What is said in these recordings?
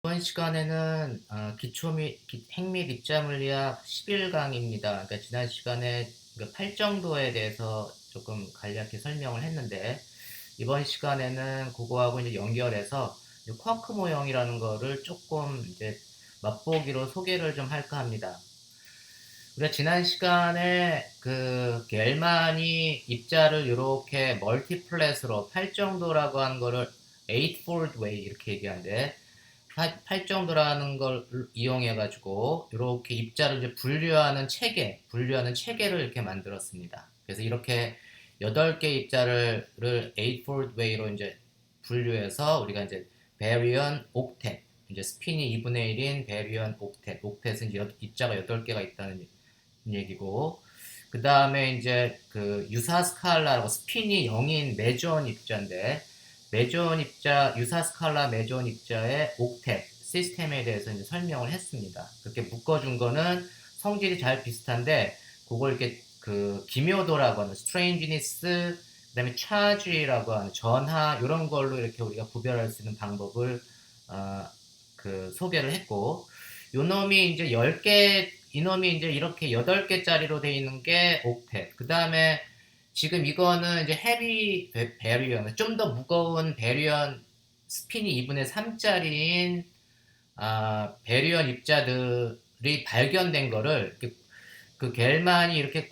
이번 시간에는 기초 및 핵및 입자물리학 11강입니다. 그러니까 지난 시간에 8정도에 대해서 조금 간략히 설명을 했는데 이번 시간에는 그거하고 이제 연결해서 쿼크 모형이라는 거를 조금 이제 맛보기로 소개를 좀 할까 합니다. 우리가 지난 시간에 그 겔만이 입자를 이렇게 멀티플랫으로 8정도라고 하는 거를 eightfold way 이렇게 얘기하는데 8정도라는 걸 이용해 가지고 이렇게 입자를 이제 분류하는 체계를 이렇게 만들었습니다. 그래서 이렇게 8개 입자를 eightfold way로 이제 분류해서 우리가 이제 베리언 옥텟 이제 스핀이 2분의 1인 베리언 옥텟은 이제 입자가 8개가 있다는 얘기고, 그 다음에 이제 그 유사 스칼라라고 스핀이 0인 메존 입자인데, 메존 입자, 유사 스칼라 메존 입자의 옥텟 시스템에 대해서 이제 설명을 했습니다. 그렇게 묶어준 거는 성질이 잘 비슷한데, 그걸 이렇게 그 기묘도라고 하는 스트레인지니스, 그 다음에 차지라고 하는 전하, 이런 걸로 이렇게 우리가 구별할 수 있는 방법을 그 소개를 했고, 요 놈이 이제 10개, 이놈이 이제 이렇게 8개짜리로 되어 있는 게 옥텟. 그 다음에 지금 이거는 이제 헤비 베리언, 좀 더 무거운 베리언 스핀이 2분의 3짜리인 베리언 입자들이 발견된 거를 그 겔만이 이렇게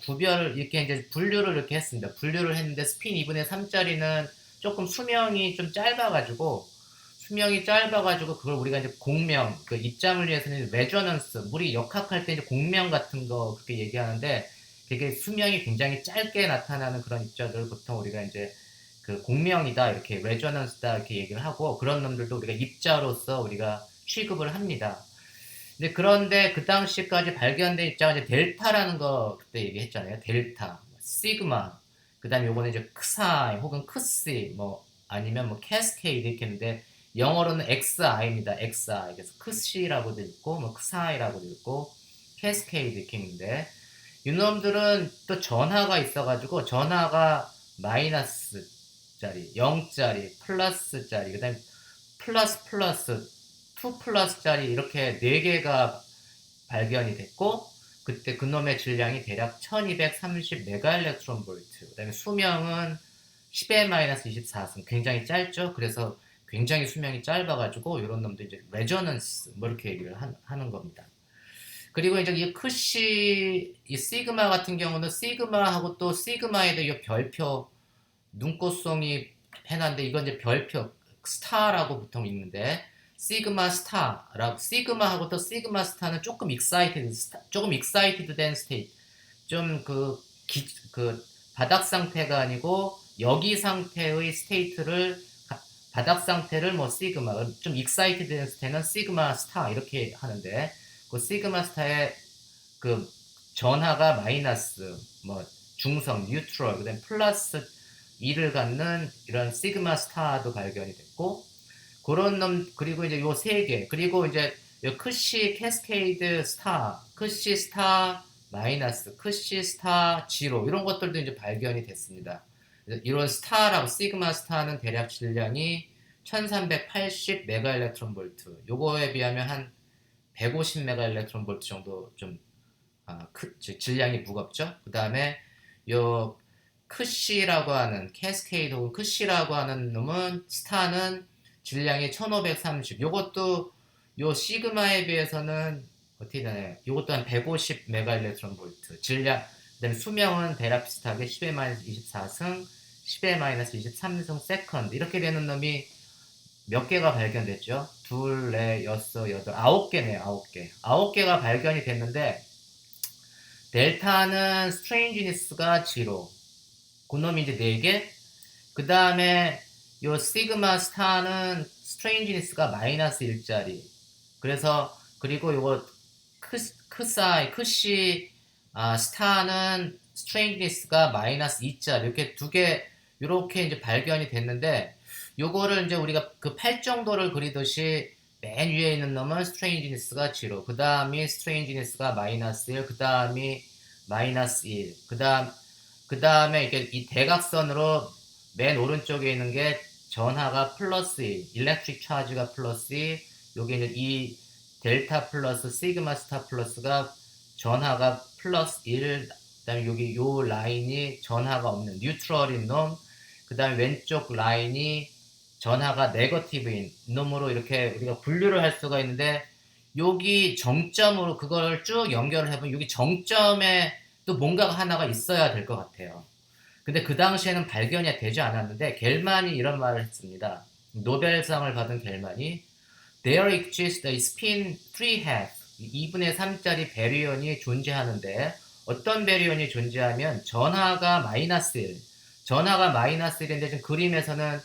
이렇게 이제 분류를 이렇게 했습니다. 분류를 했는데 스핀 2분의 3짜리는 조금 수명이 짧아가지고 그걸 우리가 이제 공명, 그 입자물리에서는 레저넌스, 물이 역학할 때 이제 공명 같은 거 그렇게 얘기하는데 되게 수명이 굉장히 짧게 나타나는 그런 입자들을 보통 우리가 이제 그 공명이다 이렇게 레저넌스다 이렇게 얘기를 하고 그런 놈들도 우리가 입자로서 우리가 취급을 합니다. 근데 그런데 그 당시까지 발견된 입자가 이제 델타라는 거 그때 얘기했잖아요. 델타, 시그마, 그 다음에 요거는 이제 크사이 혹은 크시 뭐 아니면 뭐 캐스케이드 이렇게 했는데 영어로는 XI입니다. XI. 그래서 크시라고도 있고 뭐 크사이라고도 있고 캐스케이드 이렇게 있는데 이놈들은 또 전하가 있어가지고 전하가 마이너스짜리, 0짜리, 플러스짜리, 그 다음에 플러스, 2 플러스짜리 이렇게 4개가 발견이 됐고 그때 그놈의 질량이 대략 1230 메가일렉트론 볼트. 그 다음에 수명은 10의-24승. 굉장히 짧죠. 그래서 굉장히 수명이 짧아가지고 이런 놈들 이제 레저넌스 뭐 이렇게 얘기를 하는 겁니다. 그리고 이제 이 크시 이 시그마 같은 경우는 시그마하고 또 시그마에도 이 별표 눈꽃송이 해놨는데 이건 이제 별표 스타라고 보통 있는데 시그마하고 또 시그마 스타는 조금 익사이티드 된 스테이트 좀그 바닥 상태가 아니고 여기 상태의 스테이트를 바닥 상태를 뭐 시그마 좀 익사이티드 된 스테이트는 시그마 스타 이렇게 하는데 그 시그마 스타의 그 전하가 마이너스 뭐 중성 뉴트럴 그다음 플러스 2를 갖는 이런 시그마 스타도 발견이 됐고 그런 놈 그리고 이제 요 세 개 그리고 이제 요 크시 캐스케이드 스타 크시 스타 마이너스 크시 스타 지로 이런 것들도 이제 발견이 됐습니다. 이런 스타라고 시그마 스타는 대략 질량이 1380 메가일렉트론 볼트 요거에 비하면 한 150 메가일렉트론 볼트 정도 좀 질량이 무겁죠. 그 다음에 요 크시라고 하는 캐스케이드 혹은 크시라고 하는 놈은 스타는 질량이 1530 요것도 요 시그마에 비해서는 어떻게 되나요? 요것도 한 150 메가일렉트론 볼트 질량 그 다음에 수명은 대략 비슷하게 10의-24승 10의-23승 세컨드 이렇게 되는 놈이 몇 개가 발견됐죠? 둘, 넷, 여섯, 여덟, 9개네요. 9개. 9개가 발견이 됐는데 델타는 스트레인지니스가 지로 그놈이 이제 4개 그 다음에 요 시그마 스타는 스트레인지니스가 마이너스 1짜리 그래서 그리고 요거 크시 스타는 스트레인지니스가 마이너스 2짜리 이렇게 두 개 이렇게 이제 발견이 됐는데 요거를 이제 우리가 그 8정도를 그리듯이 맨 위에 있는 놈은 스트레인지니스가 0, 그 다음이 스트레인지니스가 마이너스 1, 그 다음이 마이너스 1, 그 다음에 이렇게 이 대각선으로 맨 오른쪽에 있는 게 전하가 플러스 1, 일렉트릭 차지가 플러스 2, 여기는 이 델타 플러스 시그마 스타 플러스가 전하가 플러스 1, 그다음에 여기 요 라인이 전하가 없는 뉴트럴인 놈, 그다음에 왼쪽 라인이 전하가 네거티브인 놈으로 이렇게 우리가 분류를 할 수가 있는데, 여기 정점으로 그걸 쭉 연결을 해보면 여기 정점에 또 뭔가가 하나가 있어야 될 것 같아요. 근데 그 당시에는 발견이 되지 않았는데 겔만이 이런 말을 했습니다. 노벨상을 받은 겔만이 There exists a spin 3half 2분의 3짜리 베리온이 존재하는데, 어떤 베리온이 존재하면 전하가 마이너스 1, 전하가 마이너스 1인데 지금 그림에서는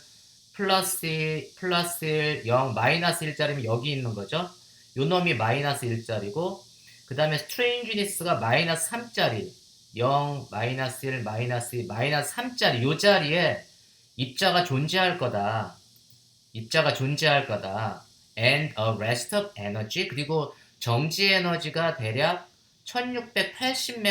플러스 1, 플러스 1, 0, 마이너스 1짜리면 여기 있는 거죠. 요 놈이 마이너스 1짜리고, 그 다음에 스트레인지니스가 마이너스 3짜리, 0, 마이너스 1, 마이너스 2, 마이너스 3짜리, 요 자리에 입자가 존재할 거다. 입자가 존재할 거다. And a rest of energy. 그리고 정지 에너지가 대략 1680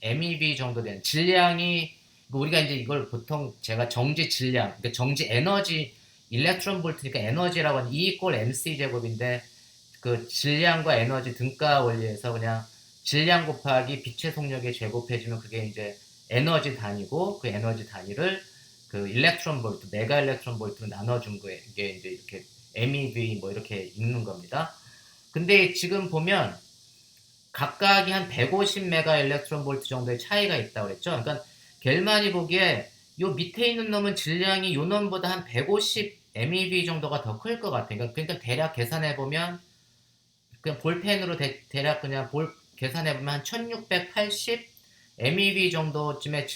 MeV 정도 되는 질량이, 우리가 이제 이걸 보통 제가 정지 질량, 그러니까 정지 에너지, 일렉트론 볼트니까 에너지라고 하는 E 이퀄 MC 제곱인데, 그 질량과 에너지 등가 원리에서 그냥 질량 곱하기 빛의 속력에 제곱해주면 그게 이제 에너지 단위고, 그 에너지 단위를 그 일렉트론 볼트, 메가 일렉트론 볼트로 나눠준 거에 이게 이제 이렇게 MEV 뭐 이렇게 읽는 겁니다. 근데 지금 보면 각각이 한 150 메가 일렉트론 볼트 정도의 차이가 있다고 그랬죠. 그러니까 겔만이 보기에 요 밑에 있는 놈은 질량이 요 놈보다 한 150 MeV 정도가 더 클 것 같아요. 그러니까 대략 계산해 보면 그냥 볼펜으로 대략 그냥 계산해 보면 한 1680 MeV 정도쯤의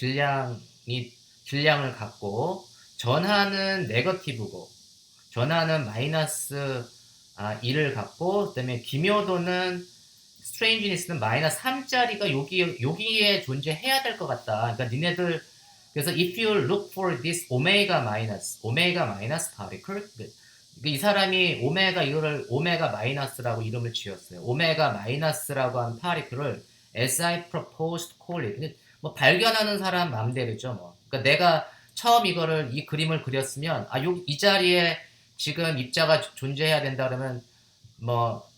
질량을 갖고, 전하는 네거티브고 전하는 마이너스 1을 갖고, 그 다음에 기묘도는 스트레인지니스는 마이너스 3짜리가 여기에 존재해야 될 것 같다. 그러니까 니네들, 그래서 if you look for this omega minus particle, 이 사람이 이거를 오메가 마이너스라고 이름을 지었어요. 오메가 마이너스라고 하는 파리클을 as I proposed call it. 뭐 발견하는 사람 맘대로죠, 뭐. 그러니까 내가 처음 이 그림을 그렸으면, 이 자리에 지금 입자가 존재해야 된다 그러면, 뭐,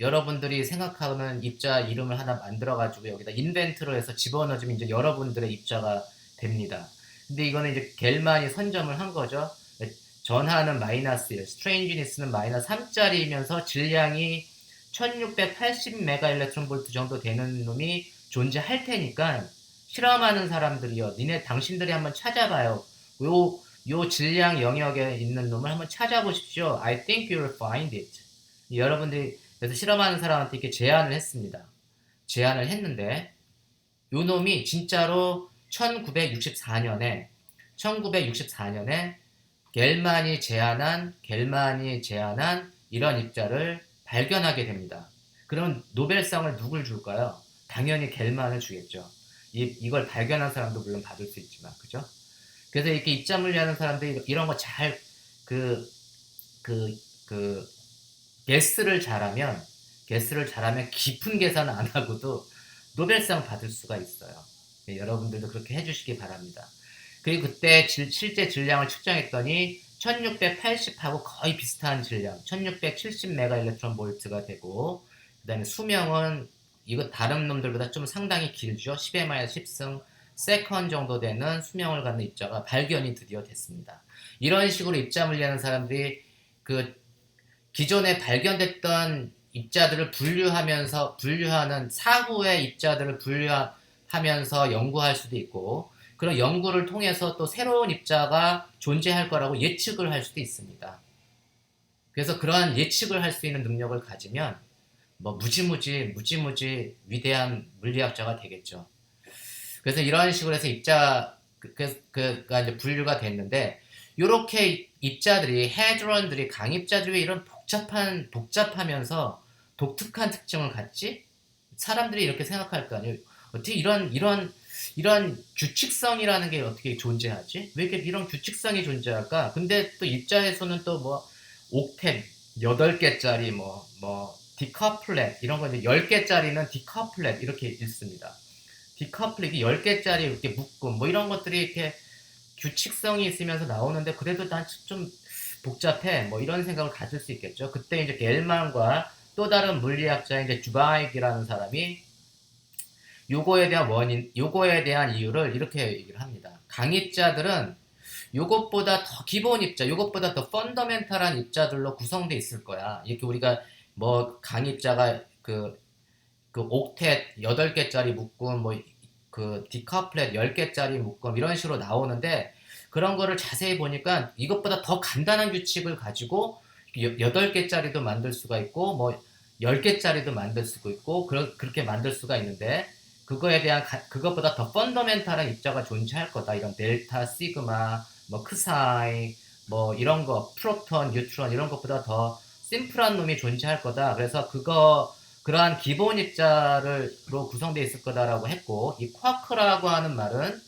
여러분들이 생각하는 입자 이름을 하나 만들어가지고 여기다 인벤트로 해서 집어넣어주면 이제 여러분들의 입자가 됩니다. 근데 이거는 이제 겔만이 선점을 한 거죠. 전하는 마이너스 1, 스트레인지니스는 마이너스 3짜리이면서 질량이 1680 메가 일렉트론 볼트 정도 되는 놈이 존재할 테니까, 실험하는 사람들이요, 당신들이 한번 찾아봐요. 요 질량 영역에 있는 놈을 한번 찾아보십시오. I think you'll find it. 여러분들이 그래서 실험하는 사람한테 이렇게 제안을 했습니다. 제안을 했는데 요 놈이 진짜로 1964년에 겔만이 제안한 이런 입자를 발견하게 됩니다. 그럼 노벨상을 누굴 줄까요? 당연히 겔만을 주겠죠. 이걸 발견한 사람도 물론 받을 수 있지만, 그죠? 그래서 이렇게 입자 물리하는 사람들이 이런 거 잘 게스를 잘하면 깊은 계산 안 하고도 노벨상 받을 수가 있어요. 여러분들도 그렇게 해주시기 바랍니다. 그리고 그때 실제 질량을 측정했더니 1680하고 거의 비슷한 질량, 1670 메가 일렉트론 볼트가 되고, 그 다음에 수명은 이거 다른 놈들보다 좀 상당히 길죠. 10의 10승 세컨 정도 되는 수명을 갖는 입자가 발견이 드디어 됐습니다. 이런 식으로 입자 물리하는 사람들이 그 기존에 발견됐던 입자들을 분류하는 사후의 입자들을 분류하면서 연구할 수도 있고, 그런 연구를 통해서 또 새로운 입자가 존재할 거라고 예측을 할 수도 있습니다. 그래서 그러한 예측을 할 수 있는 능력을 가지면 뭐 무지무지 위대한 물리학자가 되겠죠. 그래서 이런 식으로 해서 입자가 이제 분류가 됐는데, 이렇게 입자들이, 헤드론들이, 강입자들이 이런 복잡하면서 독특한 특징을 갖지? 사람들이 이렇게 생각할 거 아니에요. 어떻게 이런 규칙성이라는 게 어떻게 존재하지? 왜 이렇게 이런 규칙성이 존재할까? 근데 또 입자에서는 또 뭐 옥텟 8개짜리 디커플렛 이런 거, 이제 10개짜리는 디커플렛 이렇게 읽습니다. 디커플렛이 10개짜리 이렇게 묶음 뭐 이런 것들이 이렇게 규칙성이 있으면서 나오는데, 그래도 난 좀 복잡해. 뭐 이런 생각을 가질 수 있겠죠. 그때 이제 겔만과 또 다른 물리학자인 이제 주바이크라는 사람이 요거에 대한 이유를 이렇게 얘기를 합니다. 강입자들은 요것보다 더 기본 입자, 요것보다 더 펀더멘탈한 입자들로 구성돼 있을 거야. 이렇게 우리가 뭐 강입자가 그 옥텟 8개짜리 묶음, 뭐 그 디커플렛 10개짜리 묶음 이런 식으로 나오는데 그런 거를 자세히 보니까 이것보다 더 간단한 규칙을 가지고 8개짜리도 만들 수가 있고 뭐 10개짜리도 만들 수가 있고 그렇게 만들 수가 있는데 그거에 대한 그것보다 더 펀더멘탈한 입자가 존재할 거다. 이런 델타, 시그마, 뭐 크사이, 뭐 이런 거, 프로톤, 뉴트론 이런 것보다 더 심플한 놈이 존재할 거다. 그래서 그러한 기본 입자로 구성되어 있을 거다라고 했고, 이 쿼크라고 하는 말은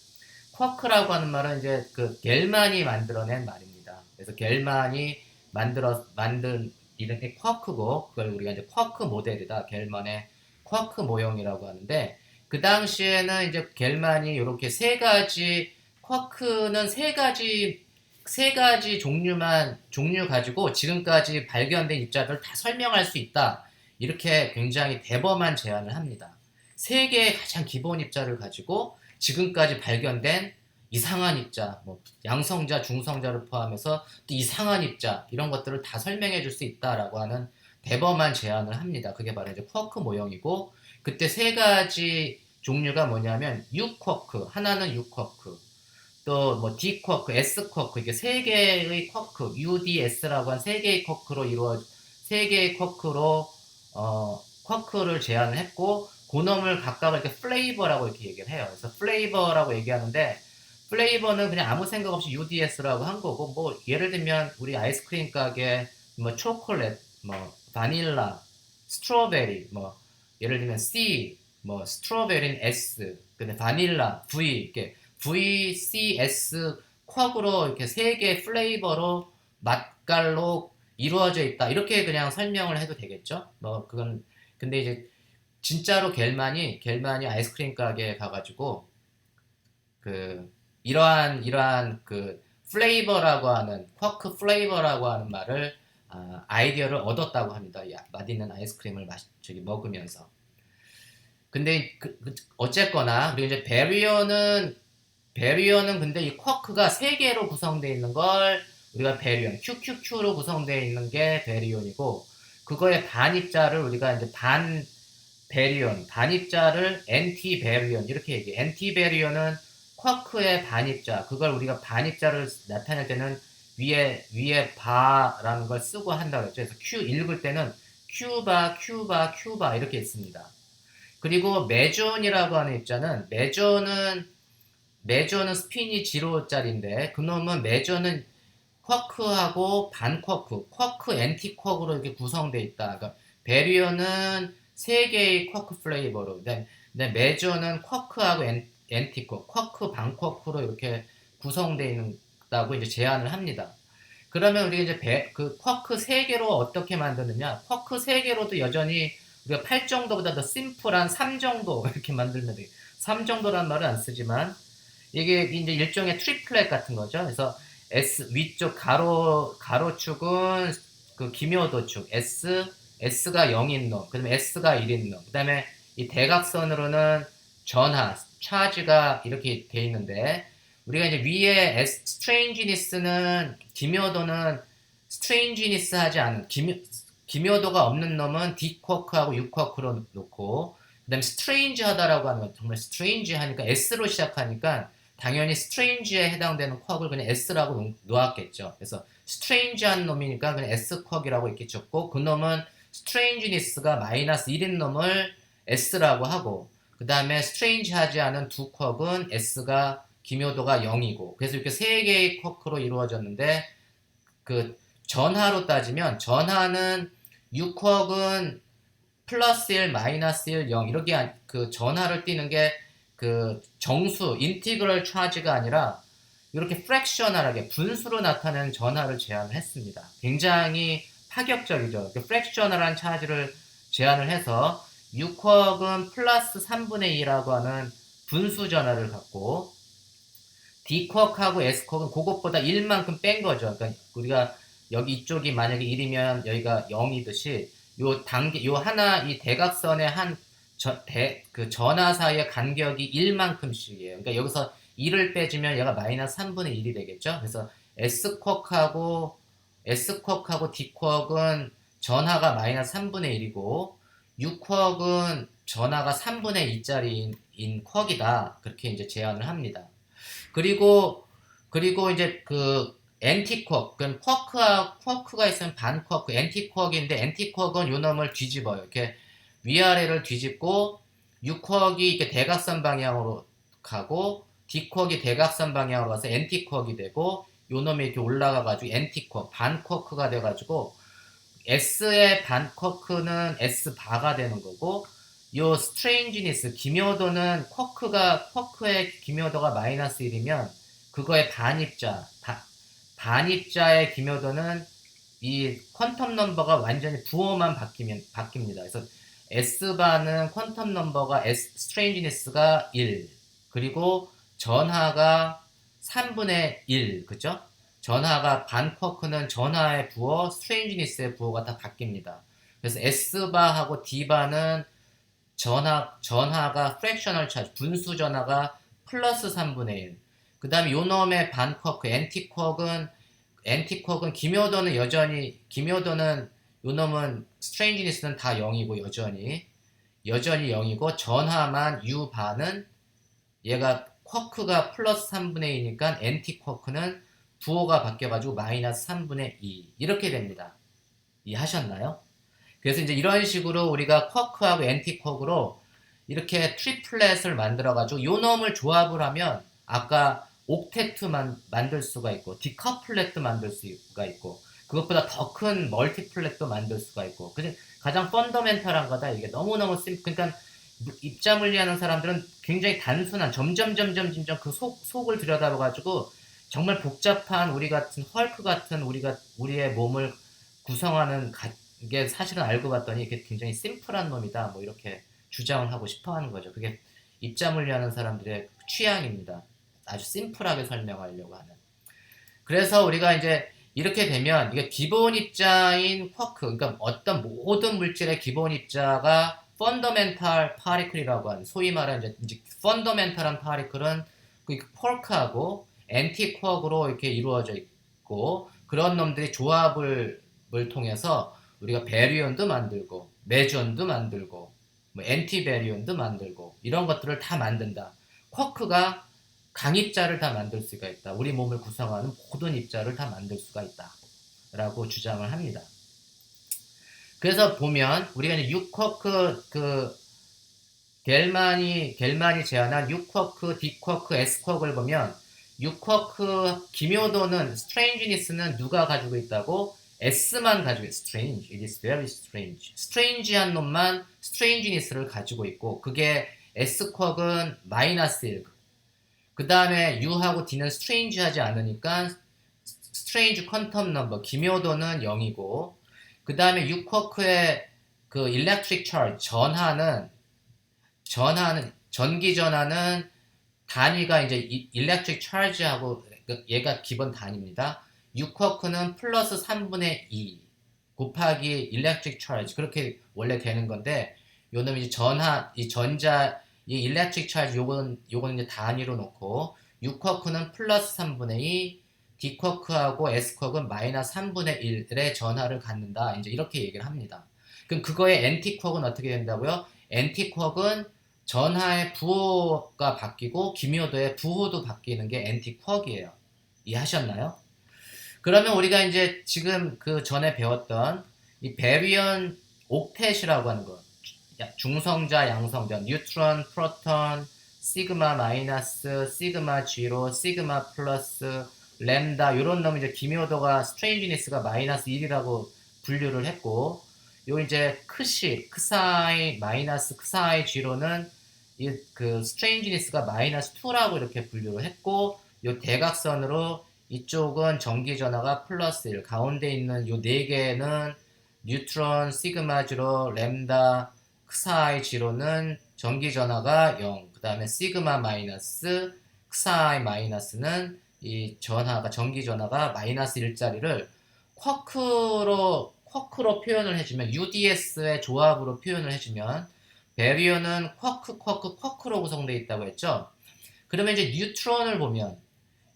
이제 그 겔만이 만들어낸 말입니다. 그래서 겔만이 만든 이름이 쿼크고, 그걸 우리가 이제 쿼크 모델이다. 겔만의 쿼크 모형이라고 하는데, 그 당시에는 이제 겔만이 이렇게 쿼크는 세 가지 종류 가지고 지금까지 발견된 입자들을 다 설명할 수 있다. 이렇게 굉장히 대범한 제안을 합니다. 세 개의 가장 기본 입자를 가지고 지금까지 발견된 이상한 입자, 뭐 양성자, 중성자를 포함해서 또 이상한 입자 이런 것들을 다 설명해 줄 수 있다라고 하는 대범한 제안을 합니다. 그게 바로 이제 쿼크 모형이고 그때 세 가지 종류가 뭐냐면 U쿼크, 하나는 U쿼크, 또 뭐 D쿼크, S쿼크 이게 세 개의 쿼크, UDS라고 한 세 개의 쿼크를 제안을 했고 그놈을 각각을 이렇게 플레이버라고 이렇게 얘기를 해요. 그래서 플레이버라고 얘기하는데 플레이버는 그냥 아무 생각 없이 UDS라고 한 거고 뭐 예를 들면 우리 아이스크림 가게 뭐 초콜릿, 뭐 바닐라, 스트로베리, 뭐 예를 들면 C, 뭐 스트로베리는 S, 근데 바닐라 V 이렇게 V, C, S 쿼크로 이렇게 세 개의 플레이버로 맛깔로 이루어져 있다. 이렇게 그냥 설명을 해도 되겠죠? 뭐 그건 근데 이제 진짜로 겔만이 아이스크림 가게에 가가지고 그 이러한 그 플레이버라고 하는 쿼크 플레이버라고 하는 말을 아이디어를 얻었다고 합니다. 맛있는 아이스크림을 저기 먹으면서. 근데 어쨌거나 그리고 이제 베리어는 근데 이 쿼크가 세 개로 구성되어 있는 걸 우리가 베리온, QQQ로 구성되어 있는 게 베리온이고 그거의 반입자를 우리가 이제 반입자를 엔티베리온 이렇게 얘기해. 엔티베리온은 쿼크의 반입자, 그걸 우리가 반입자를 나타낼 때는 위에 바라는 걸 쓰고 한다고 했죠. 그래서 읽을 때는 큐바 이렇게 있습니다. 그리고 메존이라고 하는 입자는 메존은 스핀이 0짜리인데 그놈은 메존은 쿼크하고 쿼크 엔티쿼크로 이렇게 구성되어 있다. 그러니까 베리어는 세 개의 쿼크 플레이버로, 근데 메존은 쿼크하고 쿼크 반쿼크로 이렇게 구성되어 있다고 이제 제안을 합니다. 그러면 우리가 이제 그 쿼크 세 개로 어떻게 만드느냐? 쿼크 세 개로도 여전히 우리가 8 정도보다 더 심플한 3 정도 이렇게 만들면 돼. 3 정도란 말은 안 쓰지만 이게 이제 일종의 트리플렛 같은 거죠. 그래서 위쪽 가로축은 그 기묘도축 S가 0인 놈, 그 다음에 S가 1인 놈, 그 다음에 이 대각선으로는 차지가 이렇게 돼 있는데 우리가 이제 위에 스트레인지니스는 기묘도는 스트레인지니스 하지 않은 기묘도가 없는 놈은 D쿼크하고 U쿼크로 놓고 그 다음에 스트레인지 하다라고 하는 건 정말 스트레인지 하니까 S로 시작하니까 당연히 스트레인지에 해당되는 쿼크를 그냥 S라고 놓았겠죠. 그래서 스트레인지한 놈이니까 그냥 S쿼크라고 이렇게 적고 그 놈은 스트레인지니스가 마이너스 1인 놈을 S라고 하고 그 다음에 스트레인지하지 않은 두 쿼크는 S가 기묘도가 0이고 그래서 이렇게 세 개의 쿼크로 이루어졌는데 그 전하로 따지면 전하는 U쿼크는 플러스 1, 마이너스 1, 0 이렇게 그 전하를 띄는 게 그 정수, 인티그럴 차지가 아니라 이렇게 프랙셔널하게 분수로 나타내는 전하를 제안을 했습니다. 굉장히 파격적이죠. 프랙셔널한 차지를 제안을 해서 U쿼크는 플러스 3분의 2라고 하는 분수 전하를 갖고 D쿼크하고 S쿼크는 그것보다 1만큼 뺀 거죠. 그러니까 우리가 여기 이쪽이 만약에 1이면 여기가 0이듯이 요 하나 이 대각선의 그 전하 사이의 간격이 1만큼씩이에요. 그러니까 여기서 1을 빼주면 얘가 마이너스 3분의 1이 되겠죠. 그래서 S쿼크하고 D쿼크는 전하가 마이너스 3분의 1이고 U쿼크는 전하가 3분의 2짜리인 쿼크이다. 그렇게 이제 제안을 합니다. 그리고 이제 그 엔티쿼크, 그럼 쿼크가 있으면 반쿼크, 엔티쿼크인데 엔티쿼크는 요 놈을 뒤집어요. 이렇게 위아래를 뒤집고 U쿼크이 이렇게 대각선 방향으로 가고 D쿼크이 대각선 방향으로 가서 엔티쿼크이 되고 요 놈이 이렇게 올라가가지고 엔티쿼크, 반쿼크가 돼가지고 S의 반쿼크는 S바가 되는 거고 요 스트레인지니스 기묘도는 쿼크의 기묘도가 마이너스 1이면 그거의 반입자의 기묘도는 이 퀀텀 넘버가 완전히 부호만 바뀝니다. 그래서 S바는 퀀텀 넘버가 스트레인지니스가 1 그리고 전하가 3분의 1 그죠? 전하가 반쿼크는 전하의 부호, 스트레인지니스의 부호가 다 바뀝니다. 그래서 S바하고 D바는 전하가 프랙셔널 차지, 분수 전하가 플러스 3분의 1. 그 다음에 요 놈의 반쿼크, 엔티쿼크는 기묘도는 요 놈은 스트레인지니스는 다 0이고 여전히 0이고 전하만 U바는 얘가 쿼크가 플러스 3분의 2니까 엔티쿼크는 부호가 바뀌어가지고 마이너스 3분의 2 이렇게 됩니다. 이해하셨나요? 그래서 이제 이런 식으로 우리가 쿼크하고 엔티쿼크로 이렇게 트리플렛을 만들어가지고 요 놈을 조합을 하면 아까 옥테트만 만들 수가 있고 디커플렛도 만들 수가 있고 그것보다 더 큰 멀티플렛도 만들 수가 있고 가장 펀더멘탈한 거다. 이게 너무너무 그러니까 입자 물리하는 사람들은 굉장히 단순한 점점 그 속을 들여다봐가지고 정말 복잡한 우리 같은 헐크 같은 우리의 몸을 구성하는 게 사실은 알고 봤더니 이게 굉장히 심플한 놈이다. 뭐 이렇게 주장을 하고 싶어 하는 거죠. 그게 입자 물리하는 사람들의 취향입니다. 아주 심플하게 설명하려고 하는. 그래서 우리가 이제 이렇게 되면 이게 기본 입자인 쿼크, 그러니까 어떤 모든 물질의 기본 입자가 펀더멘탈 파리클이라고 하는 소위 말하는 이제 펀더멘탈한 파리클은 그 쿼크하고 엔티쿼크로 이렇게 이루어져 있고 그런 놈들이 조합을 통해서 우리가 베리온도 만들고 메존도 만들고 뭐 엔티베리온도 만들고 이런 것들을 다 만든다. 쿼크가 강입자를 다 만들 수가 있다. 우리 몸을 구성하는 모든 입자를 다 만들 수가 있다. 라고 주장을 합니다. 그래서 보면 우리가 이제 6쿼크 겔만이 제안한 6쿼크, D쿼크, S쿼크를 보면 6쿼크 기묘도는 스트레인지니스는 누가 가지고 있다고? S만 가지고 있어요. Strange. It is very strange. 스트레인지한 놈만 스트레인지니스를 가지고 있고 그게 S쿼크는 마이너스 1. 그 다음에 U하고 D는 스트레인지하지 않으니까 스트레인지 퀀텀 넘버 기묘도는 0이고 그 다음에 6쿼크의 그 electric charge 전기 전하는 단위가 이제 electric charge하고 얘가 기본 단위입니다. 6쿼크는 플러스 3분의 2 곱하기 electric charge 그렇게 원래 되는 건데 요놈이 이제 이 electric charge 요거는 이제 단위로 놓고 6쿼크는 플러스 3분의 2 D쿼크하고 S쿼크는 마이너스 3분의 1의 전하를 갖는다. 이제 이렇게 얘기를 합니다. 그럼 그거의 엔티쿼크는 어떻게 된다고요? 엔티쿼크는 전하의 부호가 바뀌고 기묘도의 부호도 바뀌는 게 엔티쿼크예요. 이해하셨나요? 그러면 우리가 이제 지금 그 전에 배웠던 이 베리온 옥텟이라고 하는 거 중성자, 양성자, 뉴트론, 프로톤, 시그마 마이너스, 시그마 제로, 시그마 플러스, 램다 이런 놈이 이제 기묘도가 스트레인지니스가 마이너스 1이라고 분류를 했고 요 이제 크사이 마이너스 크사이 제로는 이 그 스트레인지니스가 마이너스 2라고 이렇게 분류를 했고 요 대각선으로 이쪽은 전기 전하가 플러스 1 가운데 있는 요 네 개는 뉴트론, 시그마 제로, 램다, 크사이 제로는 전기 전하가 0. 그 다음에 시그마 마이너스, 크사이 마이너스는 이 전기 전하가 마이너스 1짜리를 쿼크로 표현을 해주면 UDS의 조합으로 표현을 해주면 베리어는 쿼크로 구성되어 있다고 했죠. 그러면 이제 뉴트론을 보면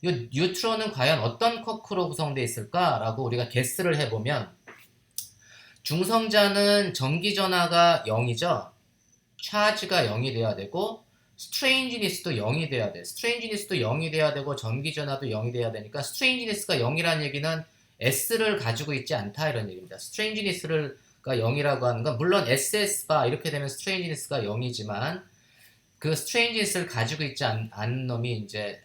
이 뉴트론은 과연 어떤 쿼크로 구성되어 있을까라고 우리가 게스를 해보면 중성자는 전기전하가 0이죠. 차지가 0이 돼야 되고 스트레인지니스도 0이 돼야 돼. 스트레인지니스도 0이 돼야 되고 전기전하도 0이 돼야 되니까 스트레인지니스가 0이라는 얘기는 S를 가지고 있지 않다 이런 얘기입니다. 스트레인지니스가 0이라고 하는 건 물론 SS바 이렇게 되면 스트레인지니스가 0이지만 그 스트레인지니스를 가지고 있지 않은 놈이 이제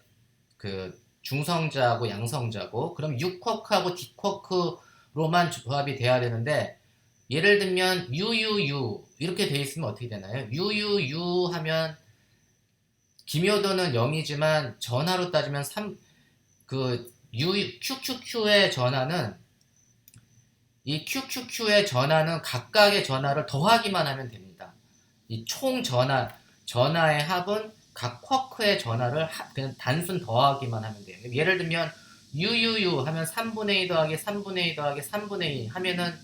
그 중성자하고 양성자고 그럼 6쿼크하고 D쿼크로만 조합이 돼야 되는데 예를 들면 UUU 이렇게 돼 있으면 어떻게 되나요? UUU 하면 기묘도는 0이지만 전하로 따지면 QQQ의 전하는 이 QQQ의 전하는 각각의 전하를 더하기만 하면 됩니다. 이 총 전하의 합은 각 쿼크의 전하를 그냥 단순 더하기만 하면 돼요. 예를 들면 UUU 하면 3분의 2 더하기 3분의 2 더하기 3분의 2 하면은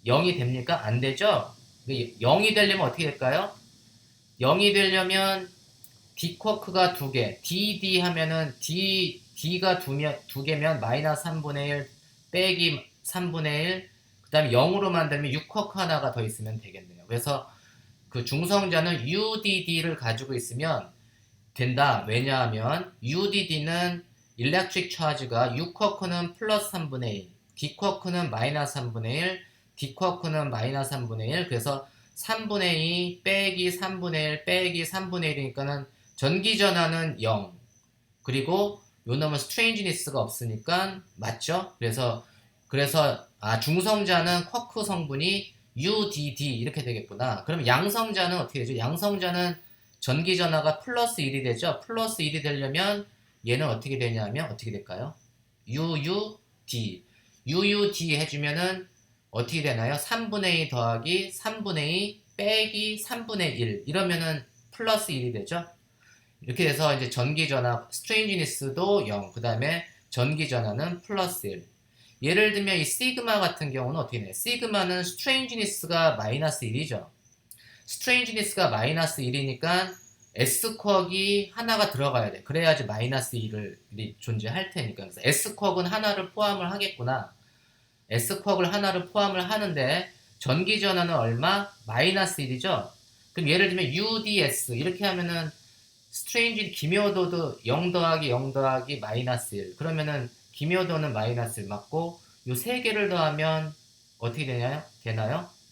0이 됩니까? 안 되죠? 0이 되려면 어떻게 될까요? 0이 되려면 D쿼크가 2개, DD 하면은 D가 2개면 마이너스 3분의 1 빼기 3분의 1, 그 다음에 0으로 만들면 6쿼크 하나가 더 있으면 되겠네요. 그래서 그 중성자는 UDD를 가지고 있으면 된다. 왜냐하면 UDD는 일렉트릭 차지가 6쿼크는 플러스 3분의 1, D쿼크는 마이너스 3분의 1, D쿼크는 마이너스 3분의 1, 그래서 3분의 2 빼기 3분의 1 빼기 3분의 1이니까는 전기전하는 0, 그리고 요 놈은 스트레인지니스가 없으니까 맞죠? 그래서 중성자는 쿼크 성분이 UDD 이렇게 되겠구나. 그럼 양성자는 어떻게 되죠? 양성자는 전기전하가 플러스 1이 되죠? 플러스 1이 되려면 얘는 어떻게 되냐면 어떻게 될까요? UUD 해주면은 어떻게 되나요? 3분의 2 더하기 3분의 2 빼기 3분의 1 이러면은 플러스 1이 되죠? 이렇게 돼서 이제 전기전하 스트레인지니스도 0, 그 다음에 전기전하는 플러스 1. 예를 들면 이 시그마 같은 경우는 어떻게 돼요? 시그마는 스트레인지니스가 마이너스 1이죠. 스트레인지니스가 마이너스 1이니까 S쿼크이 하나가 들어가야 돼. 그래야지 마이너스 1이 존재할 테니까. 그래서 S쿼크는 하나를 포함을 하겠구나. S쿼크를 하나를 포함을 하는데 전기전하는 얼마? 마이너스 1이죠. 그럼 예를 들면 UDS 이렇게 하면은 스트레인지 기묘도도 0 더하기 0 더하기 마이너스 1. 그러면은 기묘도는 마이너스 1 맞고 요 세 개를 더하면 어떻게 되나요?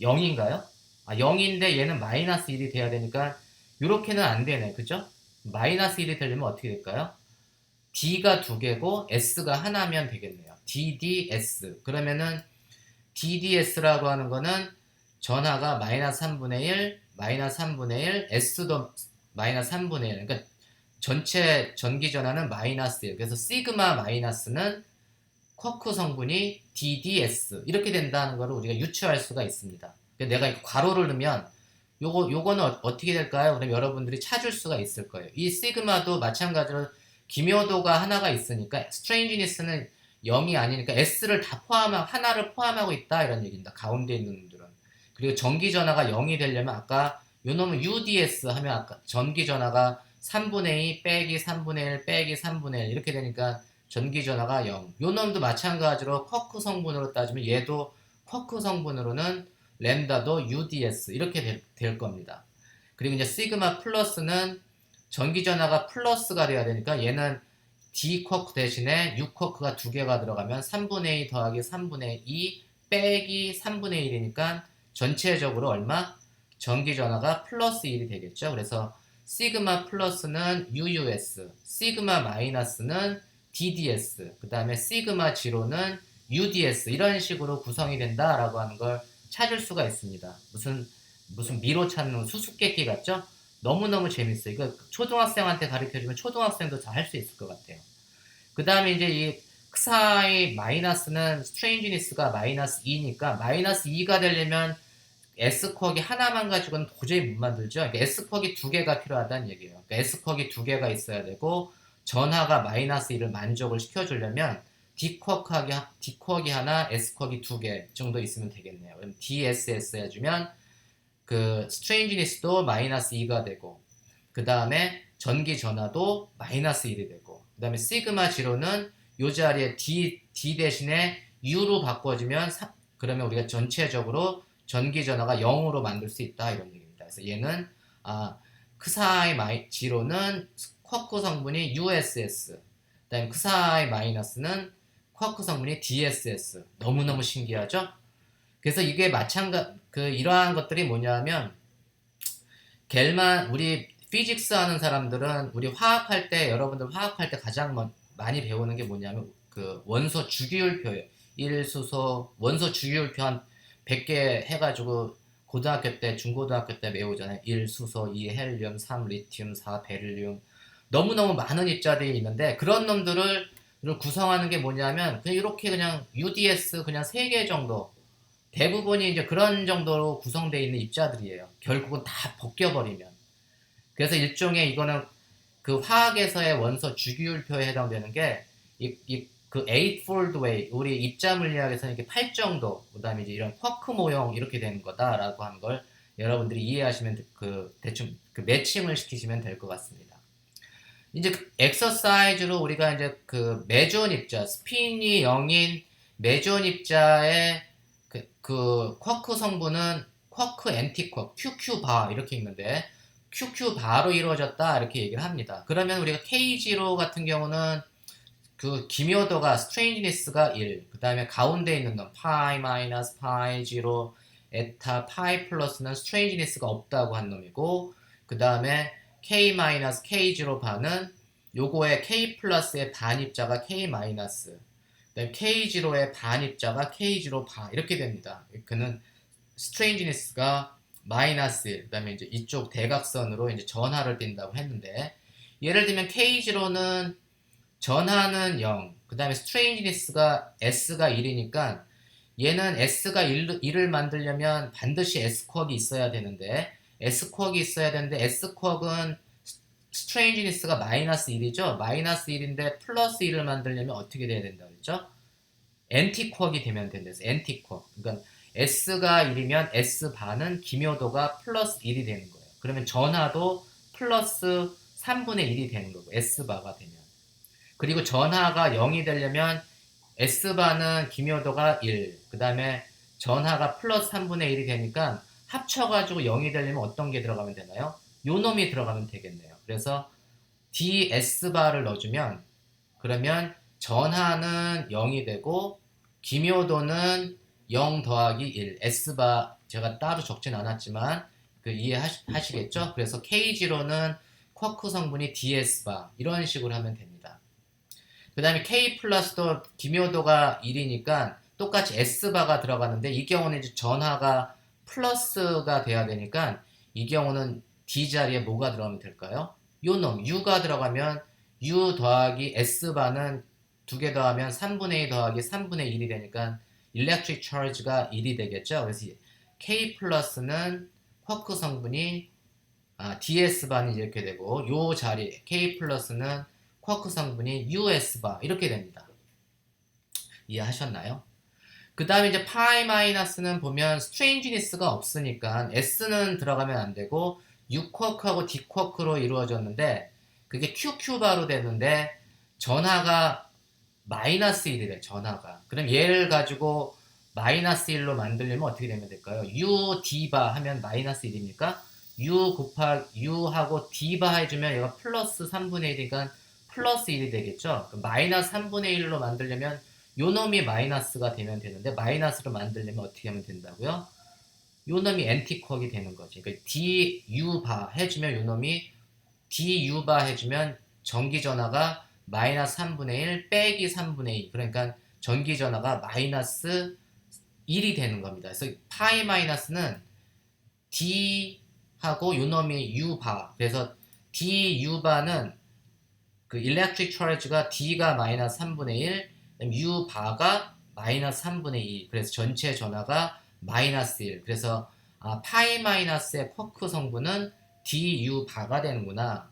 0인가요? 0인데 얘는 마이너스 1이 돼야 되니까 요렇게는 안 되네. 그죠? 마이너스 1이 되려면 어떻게 될까요? D가 2개고 S가 하나면 되겠네요. DDS. 그러면은 DDS라고 하는 거는 전하가 마이너스 3분의 1, 마이너스 3분의 1, S도 마이너스 3분의 1. 그러니까 전체 전기 전하는 마이너스 1. 그래서 시그마 마이너스는 쿼크 성분이 DDS. 이렇게 된다는 것을 우리가 유추할 수가 있습니다. 내가 괄호를 넣으면 요거는 어떻게 될까요? 그럼 여러분들이 찾을 수가 있을 거예요. 이 시그마도 마찬가지로 기묘도가 하나가 있으니까 스트레인지니스는 0이 아니니까 S를 다 하나를 포함하고 있다 이런 얘기입니다. 가운데 있는 놈들은. 그리고 전기 전하가 0이 되려면 아까 요 놈은 UDS 하면 아까 전기 전하가 3분의 2 빼기 3분의 1 빼기 3분의 1 이렇게 되니까 전기 전하가 0. 요 놈도 마찬가지로 쿼크 성분으로 따지면 얘도 쿼크 성분으로는 램다도 UDS 이렇게 될 겁니다. 그리고 이제 시그마 플러스는 전기 전하가 플러스가 돼야 되니까 얘는 D 쿼크 대신에 U 쿼크가 2개가 들어가면 3분의 2 더하기 3분의 2 빼기 3분의 1이니까 전체적으로 얼마? 전기 전하가 플러스 1이 되겠죠. 그래서 시그마 플러스는 UUS, 시그마 마이너스는 DDS, 그 다음에 시그마 제로는 UDS 이런 식으로 구성이 된다라고 하는 걸 찾을 수가 있습니다. 무슨 미로 찾는 수수께끼 같죠? 너무너무 재밌어요. 이거 초등학생한테 가르쳐주면 초등학생도 다 할 수 있을 것 같아요. 그 다음에 이제 이 크사이 마이너스는 스트레인지니스가 마이너스 2니까 마이너스 2가 되려면 S쿼크 하나만 가지고는 도저히 못 만들죠. 그러니까 S쿼크 2개가 필요하다는 얘기예요. 그러니까 S쿼크 2개가 있어야 되고 전하가 마이너스 1을 만족을 시켜주려면 D쿼크 하나, S쿼크 두 개 정도 있으면 되겠네요. 그럼 DSS 해주면 그 스트레인지니스도 마이너스 2가 되고, 그 다음에 전기 전하도 마이너스 1이 되고, 그 다음에 시그마 지로는 요 자리에 D 대신에 U로 바꿔주면 그러면 우리가 전체적으로 전기 전하가 0으로 만들 수 있다 이런 얘기입니다. 그래서 얘는 크사이 지로는 쿼크 성분이 USS, 그 다음에 크사이 마이너스는 쿼크 성분이 DSS. 너무너무 신기하죠? 그래서 이게 이러한 것들이 뭐냐면, 우리 피직스 하는 사람들은 우리 화학할 때, 여러분들 화학할 때 가장 많이 배우는 게 뭐냐면, 그 원소 주기율표예요. 1수소, 원소 주기율표 한 100개 해가지고 고등학교 때, 중고등학교 때 배우잖아요. 1수소, 2 헬륨, 3 리튬, 4 베릴륨. 너무너무 많은 입자들이 있는데, 그런 놈들을 구성하는 게 뭐냐면, 그냥 이렇게 그냥 UDS 그냥 3개 정도, 대부분이 이제 그런 정도로 구성되어 있는 입자들이에요. 결국은 다 벗겨버리면. 그래서 일종의 이거는 그 화학에서의 원소 주기율표에 해당되는 게, 그 eightfold way, 우리 입자 물리학에서는 이렇게 8정도, 그 다음에 이제 이런 쿼크 모형 이렇게 되는 거다라고 하는 걸 여러분들이 이해하시면 대충 그 매칭을 시키시면 될 것 같습니다. 이제 엑서사이즈로 우리가 이제 그 메존 입자, 스핀이 0인 메존 입자의 그 쿼크 성분은 쿼크 앤티쿼크, QQ 이렇게 있는데, QQ 이루어졌다 이렇게 얘기를 합니다. 그러면 우리가 K0 같은 경우는 그 기묘도가 스트레인지니스가 1, 그 다음에 가운데 있는 놈 파이 마이너스 파이 0 에타 파이 플러스는 스트레인지니스가 없다고 한 놈이고, 그 다음에 K 마이너스 K0 반은 요거의 K 플러스의 반입자가 K 마이너스, 그다음에 K0의 반입자가 K0 바 이렇게 됩니다. 그는 스트레인지니스가 마이너스 1, 그 다음에 이제 이쪽 대각선으로 이제 전하를 띈다고 했는데, 예를 들면 K0는 전하는 0, 그 다음에 스트레인지니스가 S가 1이니까 얘는 S가 1을 만들려면 반드시 S쿼크 있어야 되는데, S쿼크는 스트레인지니스가 마이너스 1이죠. 마이너스 1인데 플러스 1을 만들려면 어떻게 돼야 된다고 했죠? 엔티쿼크이 되면 된대요. 엔티쿼크. 그러니까 S가 1이면 S반은 기묘도가 플러스 1이 되는 거예요. 그러면 전하도 플러스 3분의 1이 되는 거고, S바가 되면. 그리고 전하가 0이 되려면 S반은 기묘도가 1, 그 다음에 전하가 플러스 3분의 1이 되니까 합쳐가지고 0이 되려면 어떤 게 들어가면 되나요? 요 놈이 들어가면 되겠네요. 그래서 DS바를 넣어주면, 그러면 전하는 0이 되고 기묘도는 0 더하기 1, S바 제가 따로 적진 않았지만 이해하시겠죠? 그래서 K0는 쿼크 성분이 DS바 이런 식으로 하면 됩니다. 그 다음에 K 플러스도 기묘도가 1이니까 똑같이 S바가 들어가는데, 이 경우는 이제 전하가 플러스가 돼야 되니까 이 경우는 D 자리에 뭐가 들어가면 될까요? 요 놈 U가 들어가면 U 더하기 S바는 두 개 더하면 3분의 2 더하기 3분의 1이 되니까 electric charge가 1이 되겠죠. 그래서 K 플러스는 쿼크 성분이 DS바는 이렇게 되고, 요 자리 K 플러스는 쿼크 성분이 US바 이렇게 됩니다. 이해하셨나요? 그 다음에 이제 파이 마이너스는 보면 스트레인지니스가 없으니까 S는 들어가면 안 되고 U쿼크하고 D쿼크로 이루어졌는데, 그게 QQ바로 되는데 전하가 마이너스 1이래, 전하가. 그럼 얘를 가지고 마이너스 1로 만들려면 어떻게 되면 될까요? UD바 하면 마이너스 1이니까 U하고 D바 해주면 얘가 플러스 3분의 1이니까 플러스 1이 되겠죠? 마이너스 3분의 1로 만들려면 요 놈이 마이너스가 되면 되는데, 마이너스로 만들려면 어떻게 하면 된다고요? 요 놈이 엔티쿼크이 되는 거지. 그러니까 DU바 해주면 요 놈이 DU바 해주면 전기전하가 마이너스 3분의 1 빼기 3분의 2, 그러니까 전기전하가 마이너스 1이 되는 겁니다. 그래서 파이 마이너스는 D하고 요 놈이 U바, 그래서 DU바는 그 electric charge가 D가 마이너스 3분의 1, U바가 마이너스 3분의 2, 그래서 전체 전하가 마이너스 1. 그래서 파이 마이너스의 쿼크 성분은 DU바가 되는구나.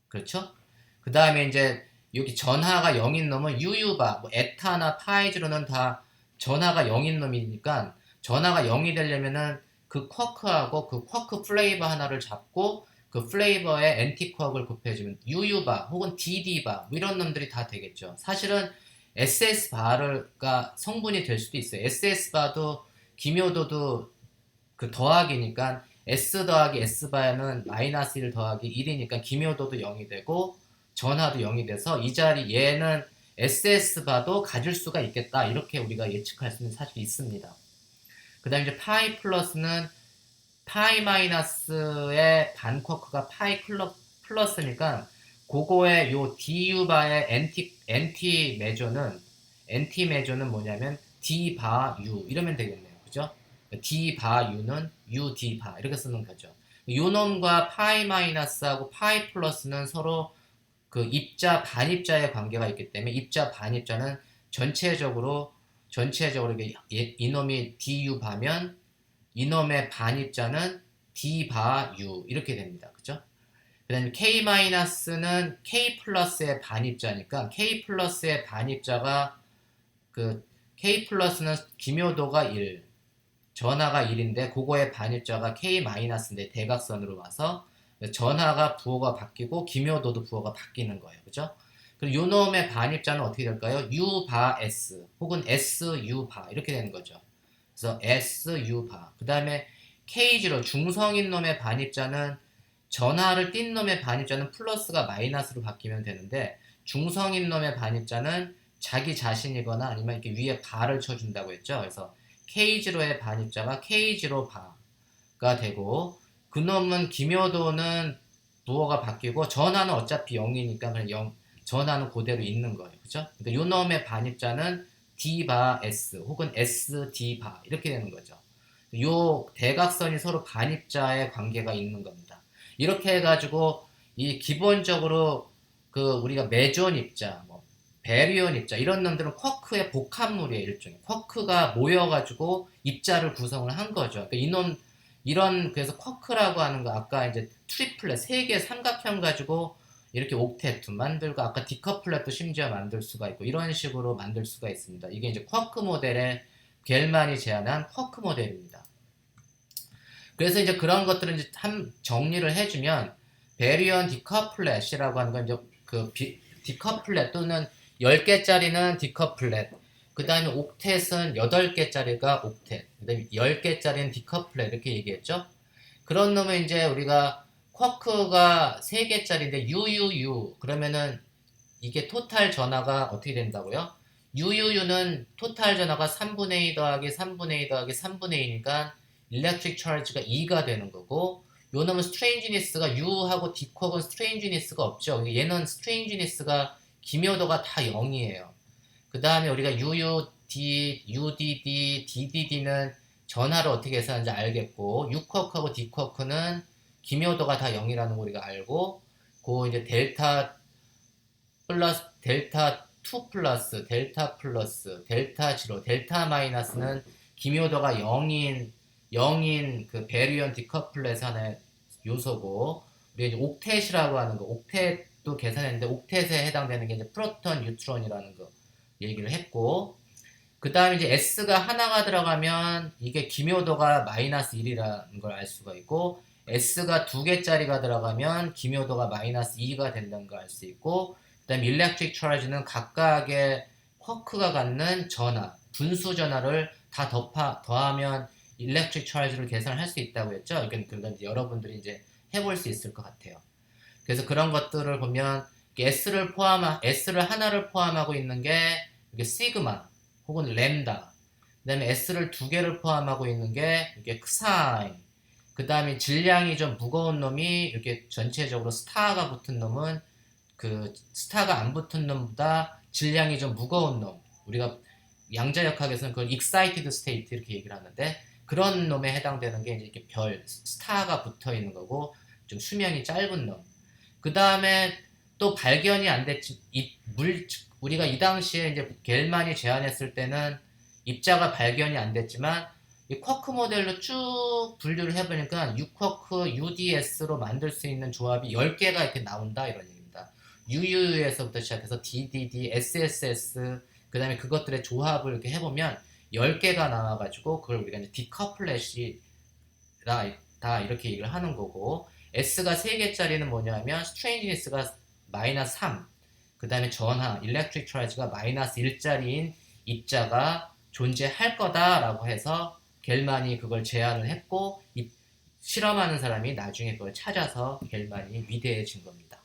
그렇죠? 그 다음에 이제 여기 전하가 0인 놈은 유유바, 뭐 에타나 파이즈로는 다 전하가 0인 놈이니까 전하가 0이 되려면은 그 쿼크하고 그 쿼크 플레이버 하나를 잡고 그 플레이버에 엔티쿼크를 곱해주면 유유바 혹은 디디바 뭐 이런 놈들이 다 되겠죠. 사실은 SS바가 성분이 될 수도 있어요. SS바도 기묘도도 그 더하기니까 S 더하기 S바에는 마이너스 1 더하기 1이니까 기묘도도 0이 되고 전하도 0이 돼서 이 자리 얘는 SS바도 가질 수가 있겠다 이렇게 우리가 예측할 수 있는 사실이 있습니다. 그 다음에 이제 파이 플러스는 파이 마이너스의 반쿼크가 파이 플러스니까 그거의 요 du바의 NT 메조는 뭐냐면 d 바 u 이러면 되겠네요. 그죠? d 바 u는 u d 바 이렇게 쓰는 거죠. 요 놈과 파이 마이너스하고 파이 플러스는 서로 그 입자 반입자의 관계가 있기 때문에 입자 반입자는 전체적으로 이놈이 du 바면 이놈의 반입자는 d 바 u 이렇게 됩니다. 그죠? 그 다음에 k 마이너스는 k 플러스의 반입자니까 k 플러스의 반입자가 그 k 플러스는 기묘도가 1 전하가 1인데 그거의 반입자가 k 마이너스인데 대각선으로 와서 전하가 부호가 바뀌고 기묘도도 부호가 바뀌는 거예요. 그죠? 그리고 요놈의 반입자는 어떻게 될까요? u 바 s 혹은 s u 바 이렇게 되는 거죠. 그래서 s u 바. 그 다음에 k0 중성인 놈의 반입자는 전하를 띈 놈의 반입자는 플러스가 마이너스로 바뀌면 되는데 중성인 놈의 반입자는 자기 자신이거나 아니면 이렇게 위에 바를 쳐준다고 했죠. 그래서 K0의 반입자가 K0 바가 되고 그놈은 기묘도는 부호가 바뀌고 전하는 어차피 0이니까 그냥 0, 전하는 그대로 있는 거예요. 그죠? 그러니까 요놈의 반입자는 D 바 S 혹은 S D 바 이렇게 되는 거죠. 요 대각선이 서로 반입자의 관계가 있는 겁니다. 이렇게 해가지고 이 기본적으로 그 우리가 메존 입자, 뭐 베리온 입자 이런 놈들은 쿼크의 복합물이에요. 일종의 쿼크가 모여가지고 입자를 구성을 한 거죠. 그러니까 이놈 이런 그래서 쿼크라고 하는 거 아까 이제 트리플렛 세 개의 삼각형 가지고 이렇게 옥텟도 만들고 아까 디커플렛도 심지어 만들 수가 있고 이런 식으로 만들 수가 있습니다. 이게 이제 쿼크 모델의 겔만이 제안한 쿼크 모델입니다. 그래서 이제 그런 것들은 이제 한 정리를 해주면 베리온 디커플렛이라고 하는 건 이제 그 디커플렛 또는 10개짜리는 디커플렛 그 다음에 옥텟은 8개짜리가 옥텟 그 다음에 10개짜리는 디커플렛 이렇게 얘기했죠. 그런 놈은 이제 우리가 쿼크가 3개짜리인데 UUU 그러면은 이게 토탈 전하가 어떻게 된다고요? UUU는 토탈 전하가 3분의 2 더하기 3분의 2 더하기 3분의 2니까 일렉트릭 차지가 2가 되는 거고 요 놈은 스트레인지니스가 U하고 D쿼크는 스트레인지니스가 없죠. 얘는 스트레인지니스가 기묘도가 다 0이에요. 그 다음에 우리가 UUD, UDD, DDD는 전하를 어떻게 해서하는지 알겠고 U쿼크하고 D쿼크는 기묘도가 다 0이라는 거 우리가 알고 그 이제 델타 플러스 델타 2 플러스 델타 플러스 델타 0 델타 마이너스는 기묘도가 0인 그 베리온 디커플렛 하나의 요소고 우리가 이제 옥텟이라고 하는 거 옥텟도 계산했는데 옥텟에 해당되는 게 이제 프로톤 뉴트론이라는 거 얘기를 했고 그 다음에 이제 S가 하나가 들어가면 이게 기묘도가 마이너스 1이라는 걸 알 수가 있고 S가 2개짜리가 들어가면 기묘도가 마이너스 2가 된다는 걸 알 수 있고 그 다음에 일렉트릭 차지는 각각의 쿼크가 갖는 전하 분수 전하를 다 더하면 일렉트릭 차지를 계산할 수 있다고 했죠. 그러니까 여러분들이 이제 해볼 수 있을 것 같아요. 그래서 그런 것들을 보면 S를 하나를 포함하고 있는 게 이게 시그마 혹은 램다 그 다음에 S를 2개를 포함하고 있는 게 이게 크사인 그 다음에 질량이 좀 무거운 놈이 이렇게 전체적으로 스타가 붙은 놈은 그 스타가 안 붙은 놈보다 질량이 좀 무거운 놈 우리가 양자역학에서는 그걸 excited state 이렇게 얘기를 하는데 그런 놈에 해당되는 게 이제 이렇게 스타가 붙어 있는 거고 좀 수명이 짧은 놈. 그 다음에 또 발견이 안 됐지, 우리가 이 당시에 이제 겔만이 제안했을 때는 입자가 발견이 안 됐지만 이 쿼크 모델로 쭉 분류를 해보니까 U쿼크 UDS로 만들 수 있는 조합이 10개가 이렇게 나온다 이런 얘기입니다. UU에서부터 시작해서 DDD, SSS, 그 다음에 그것들의 조합을 이렇게 해보면 10개가 나와가지고 그걸 우리가 이제 디커플렛이다 이렇게 얘기를 하는 거고, S가 3개짜리는 뭐냐면 스트레인지니스가 마이너스 3, 그 다음에 전하, 일렉트릭 차지가 마이너스 1짜리인 입자가 존재할 거다라고 해서 겔만이 그걸 제안을 했고, 실험하는 사람이 나중에 그걸 찾아서 겔만이 위대해진 겁니다.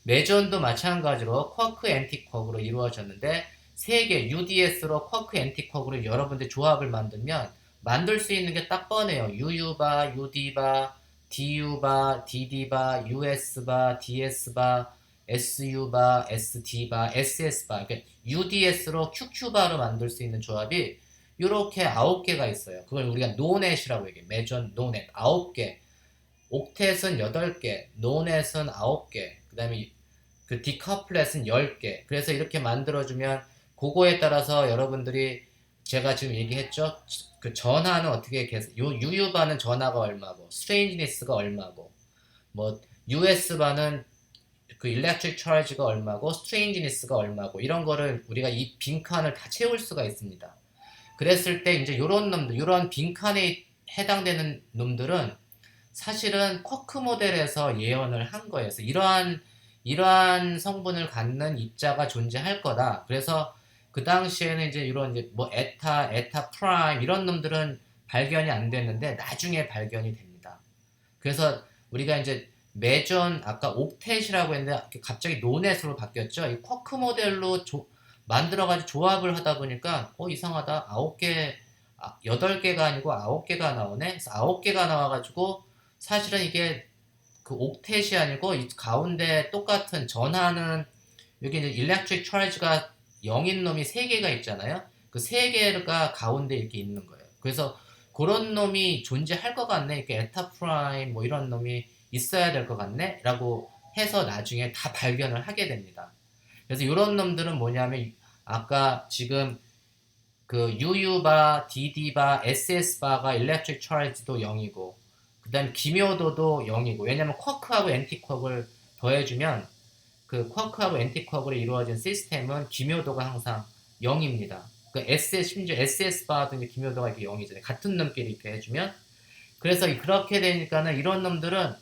메전도 마찬가지로 쿼크 앤티쿼크로 이루어졌는데, 3개 UDS로 쿼크 앤티쿼크로 여러분들 조합을 만들면 만들 수 있는 게 딱 뻔해요. UU바, UD바, DU바, DD바, US바, DS바, SU바, SD바, SS바. 그러니까 UDS로 QQ바로 만들 수 있는 조합이 이렇게 9개가 있어요. 그걸 우리가 노넷이라고 얘기해요. 메전 노넷 9개. 옥텟은 8개, 노넷은 9개, 그 다음에 그 디커플렛은 10개. 그래서 이렇게 만들어주면 그거에 따라서 여러분들이 제가 지금 얘기했죠. 그 전하는 어떻게 계속 UU바는 전하가 얼마고, 스트레인지니스가 얼마고, 뭐 US바는 그 일렉트릭 차지가 얼마고, 스트레인지니스가 얼마고, 이런 거를 우리가 이 빈칸을 다 채울 수가 있습니다. 그랬을 때 이제 요런 놈들, 요런 빈칸에 해당되는 놈들은 사실은 쿼크 모델에서 예언을 한 거예요. 그래서 이러한 성분을 갖는 입자가 존재할 거다. 그래서 그 당시에는 이제 이런 이제 뭐 에타 프라임 이런 놈들은 발견이 안 됐는데 나중에 발견이 됩니다. 그래서 우리가 이제 메전 아까 옥텟이라고 했는데 갑자기 노넷으로 바뀌었죠. 이 쿼크 모델로 만들어가지고 조합을 하다 보니까 이상하다. 8개가 아니고 9개가 나오네. 그래서 9개가 나와가지고 사실은 이게 그 옥텟이 아니고 이 가운데 똑같은 전하는 여기 이제 일렉트릭 차지가 0인 놈이 3개가 있잖아요. 그 3개가 가운데 이렇게 있는 거예요. 그래서 그런 놈이 존재할 것 같네. 이렇게 에타 프라임 뭐 이런 놈이 있어야 될 것 같네. 라고 해서 나중에 다 발견을 하게 됩니다. 그래서 이런 놈들은 뭐냐면 아까 지금 그 UU바, DD바, SS바가 일렉트릭 차지도 0이고 그 다음에 기묘도도 0이고, 왜냐면 쿼크하고 앤티쿼크를 더해주면 그 쿼크하고 앤티쿼크로 이루어진 시스템은 기묘도가 항상 0입니다. 그 심지어 SS바도 기묘도가 이렇게 0이잖아요. 같은 놈끼리 이렇게 해주면. 그래서 그렇게 되니까는 이런 놈들은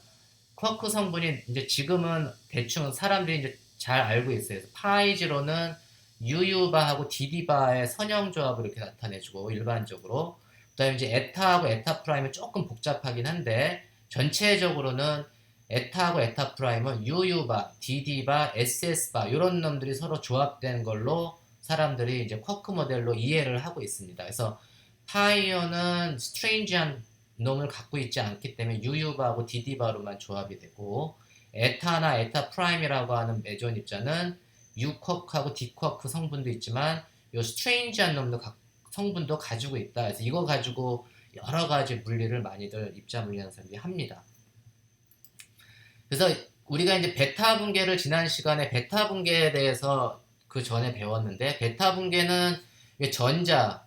쿼크 성분이 이제 지금은 대충 사람들이 이제 잘 알고 있어요. 파이지로는 UU바하고 DD바의 선형조합을 이렇게 나타내주고 일반적으로, 그 다음에 이제 에타하고 에타 프라임은 조금 복잡하긴 한데 전체적으로는 에타하고 에타 프라임은 UU바, DD바, SS바 이런 놈들이 서로 조합된 걸로 사람들이 이제 쿼크 모델로 이해를 하고 있습니다. 그래서 파이어는 스트레인지한 놈을 갖고 있지 않기 때문에 UU바하고 DD바로만 조합이 되고, 에타나 에타 프라임이라고 하는 메전 입자는 U쿼크하고 D쿼크 성분도 있지만 요 스트레인지한 놈도 성분도 가지고 있다. 그래서 이거 가지고 여러 가지 물리를 많이들 입자 물리하는 사람들이 합니다. 그래서 우리가 이제 베타 분계를 지난 시간에 베타 분계에 대해서 그 전에 배웠는데, 베타 분계는 전자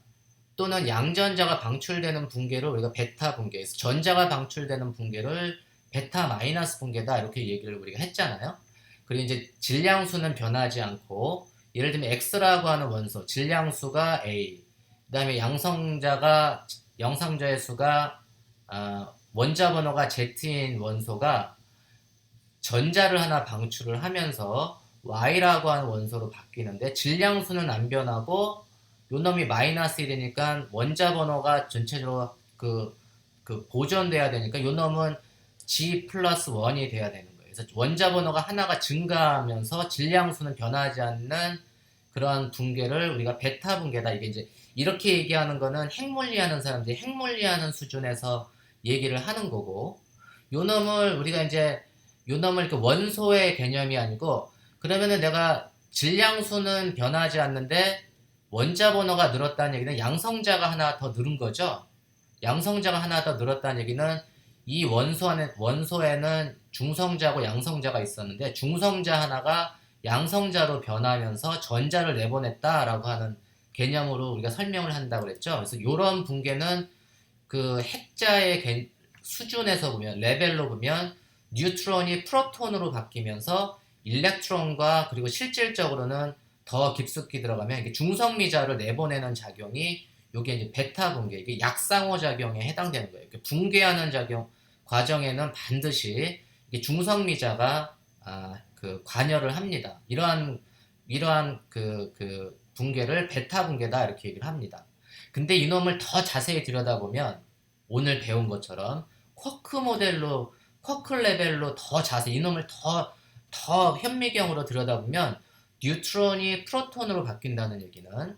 또는 양전자가 방출되는 분계를 우리가 베타 분계에서 전자가 방출되는 분계를 베타 마이너스 분계다 이렇게 얘기를 우리가 했잖아요. 그리고 이제 질량수는 변하지 않고, 예를 들면 X라고 하는 원소 질량수가 A, 그 다음에 영상자의 수가 원자 번호가 Z인 원소가 전자를 하나 방출을 하면서 Y라고 하는 원소로 바뀌는데, 질량수는 안 변하고 요 놈이 마이너스 1이니까 원자 번호가 전체적으로 그 보존돼야 되니까 요 놈은 G 플러스 1이 돼야 되는 거예요. 그래서 원자 번호가 하나가 증가하면서 질량수는 변하지 않는 그러한 분계를 우리가 베타 분계다. 이게 이제 이렇게 얘기하는 거는 핵물리하는 사람들이 핵물리하는 수준에서 얘기를 하는 거고, 요 놈을 우리가 이제 요 놈을 이렇게 원소의 개념이 아니고, 그러면은 내가 질량수는 변하지 않는데 원자 번호가 늘었다는 얘기는 양성자가 하나 더 늘은 거죠. 양성자가 하나 더 늘었다는 얘기는 이 원소에는 중성자고 양성자가 있었는데 중성자 하나가 양성자로 변하면서 전자를 내보냈다라고 하는 개념으로 우리가 설명을 한다고 그랬죠. 그래서 이런 분계는 그 핵자의 수준에서 보면, 레벨로 보면 뉴트론이 프로톤으로 바뀌면서 일렉트론과 그리고 실질적으로는 더 깊숙이 들어가면 이게 중성미자를 내보내는 작용이 요게 이제 베타 붕괴, 이게 약상호 작용에 해당되는 거예요. 이렇게 붕괴하는 작용 과정에는 반드시 이게 중성미자가 그 관여를 합니다. 이러한 그 붕괴를 베타 붕괴다 이렇게 얘기를 합니다. 근데 이놈을 더 자세히 들여다보면 오늘 배운 것처럼 쿼크 모델로 쿼크 레벨로 더 자세히 이놈을 더 현미경으로 들여다보면 뉴트론이 프로톤으로 바뀐다는 얘기는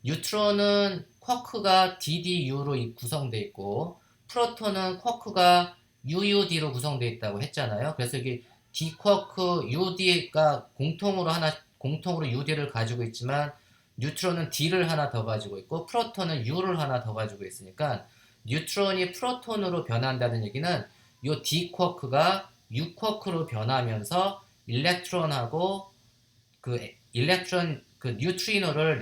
뉴트론은 쿼크가 DDU로 구성되어 있고 프로톤은 쿼크가 UUD로 구성되어 있다고 했잖아요. 그래서 이게 D 쿼크 UD가 공통으로 UD를 가지고 있지만 뉴트론은 D를 하나 더 가지고 있고 프로톤은 U를 하나 더 가지고 있으니까 뉴트론이 프로톤으로 변한다는 얘기는 이 D 쿼크가 U 쿼크로 변하면서 일렉트론하고 그 뉴트리노를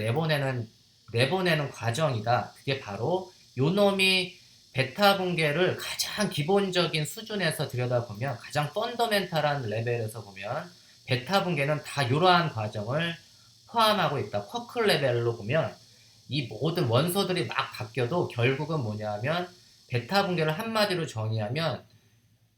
내보내는 과정이다. 그게 바로 요 놈이 베타 붕괴를 가장 기본적인 수준에서 들여다보면 가장 펀더멘탈한 레벨에서 보면 베타 붕괴는 다 이러한 과정을 포함하고 있다. 쿼크 레벨로 보면 이 모든 원소들이 막 바뀌어도 결국은 뭐냐면 베타 붕괴를 한마디로 정의하면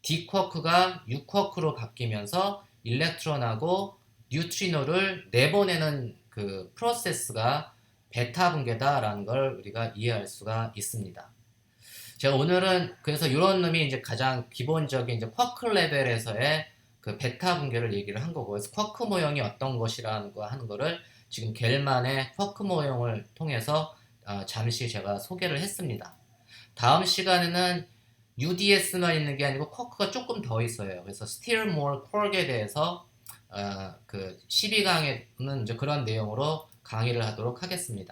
D 쿼크가 U 쿼크로 바뀌면서 일렉트론하고 뉴트리노를 내보내는 그 프로세스가 베타 붕괴다라는 걸 우리가 이해할 수가 있습니다. 제가 오늘은 그래서 이런 놈이 이제 가장 기본적인 이제 쿼크 레벨에서의 그 베타 붕괴를 얘기를 한 거고, 그래서 쿼크 모형이 어떤 것이라는 거 하는 거를 지금 겔만의 쿼크 모형을 통해서 잠시 제가 소개를 했습니다. 다음 시간에는 UDS만 있는 게 아니고 쿼크가 조금 더 있어요. 그래서 Still More Quark에 대해서 그 12강에는 이제 그런 내용으로 강의를 하도록 하겠습니다.